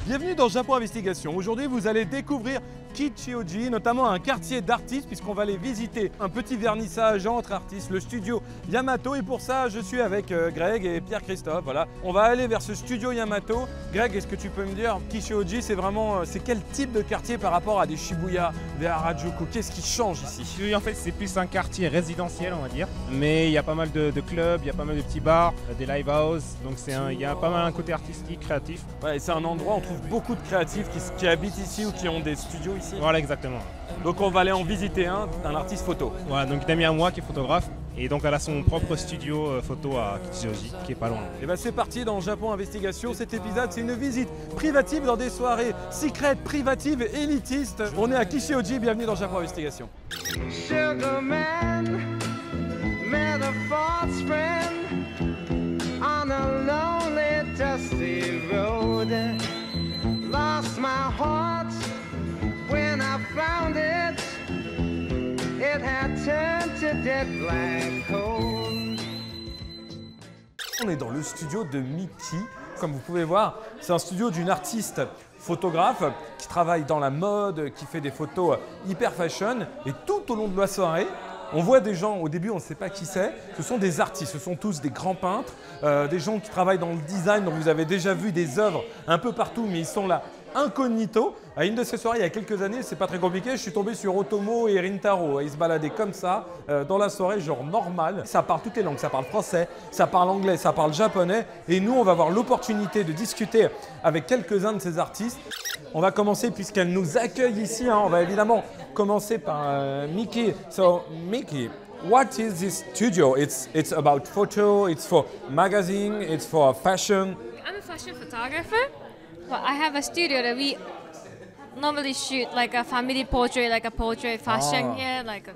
Bienvenue dans Japon Investigation. Aujourd'hui, vous allez découvrir Kichioji, notamment un quartier d'artistes, puisqu'on va aller visiter un petit vernissage entre artistes, le studio Yamato. Et pour ça, je suis avec Greg et Pierre-Christophe. Voilà. On va aller vers ce studio Yamato. Greg, est-ce que tu peux me dire, Kichioji, c'est quel type de quartier par rapport à des Shibuya, des Harajuku? Qu'est-ce qui change ici? Oui, en fait, c'est plus un quartier résidentiel, on va dire. Mais il y a pas mal de clubs, il y a pas mal de petits bars, des live house. Donc il y a pas mal un côté artistique, créatif. Ouais, c'est un endroit où on trouve beaucoup de créatifs qui habitent ici ou qui ont des studios ici. Voilà, exactement. Donc on va aller en visiter un artiste photo. Voilà, donc une amie à moi qui est photographe. Et donc elle a son propre studio photo à Kichioji, qui est pas loin. Et bien c'est parti dans Japon Investigation. Cet épisode, c'est une visite privative dans des soirées secrètes, privatives et élitistes. On est à Kichioji, bienvenue dans Japon Investigation. Sugar man met a false friend on a lonely dusty road. Lost my heart when I found it. It had turned to dead black coal. On est dans le studio de Miki. Comme vous pouvez voir, c'est un studio d'une artiste photographe qui travaille dans la mode, qui fait des photos hyper fashion. Et tout au long de la soirée, on voit des gens, au début on ne sait pas qui c'est, ce sont des artistes, ce sont tous des grands peintres, des gens qui travaillent dans le design, donc vous avez déjà vu des œuvres un peu partout, mais ils sont là incognito. À une de ces soirées, il y a quelques années, c'est pas très compliqué, je suis tombé sur Otomo et Rintaro. Ils se baladaient comme ça, dans la soirée, genre normal. Ça parle toutes les langues, ça parle français, ça parle anglais, ça parle japonais. Et nous, on va avoir l'opportunité de discuter avec quelques-uns de ces artistes. On va commencer, puisqu'elle nous accueille ici, hein, on va évidemment commencer par Miki. So, Miki, what is this studio? It's about photo, it's for magazine, it's for fashion. I'm a fashion photographer, but I have a studio that we normally shoot like a family portrait, like a portrait fashion here, like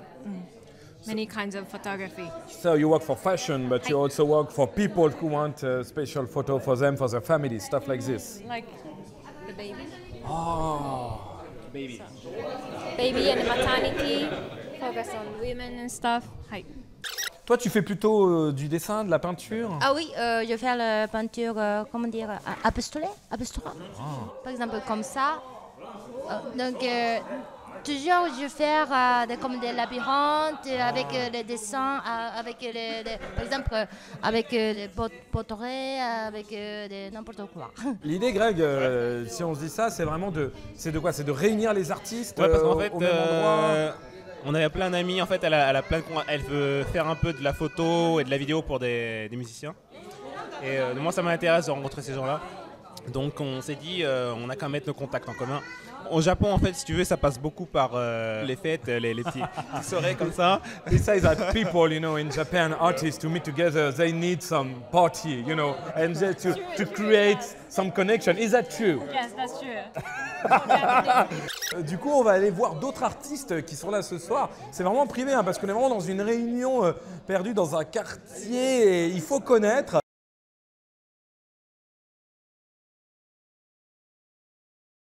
many kinds of photography. So you work for fashion, but you also work for people who want a special photo for them, for their family, stuff like this. Like the baby. Oh. Baby. Baby and maternity, focus on women and stuff. Hi. Toi, tu fais plutôt du dessin, de la peinture? Ah oui, je fais la peinture, comment dire, abstrait. Par exemple, comme ça. Donc, toujours, je fais comme des labyrinthes avec les dessins, par exemple, avec des portraits, avec n'importe quoi. L'idée, Greg, si on se dit ça, c'est vraiment c'est de quoi? C'est de réunir les artistes Ouais, parce qu'en fait, au même endroit. on avait plein d'amis. En fait, elle veut faire un peu de la photo et de la vidéo pour des musiciens. Et moi, ça m'intéresse de rencontrer ces gens-là. Donc, on s'est dit, on a qu'à mettre nos contacts en commun. Au Japon, en fait, si tu veux, ça passe beaucoup par les fêtes, les petites soirées comme ça. They say that people, in Japan, artists to meet together, they need some party, and to create some connection. Is that true? Yes, that's true. Du coup, on va aller voir d'autres artistes qui sont là ce soir. C'est vraiment privé, parce qu'on est vraiment dans une réunion perdue dans un quartier et il faut connaître.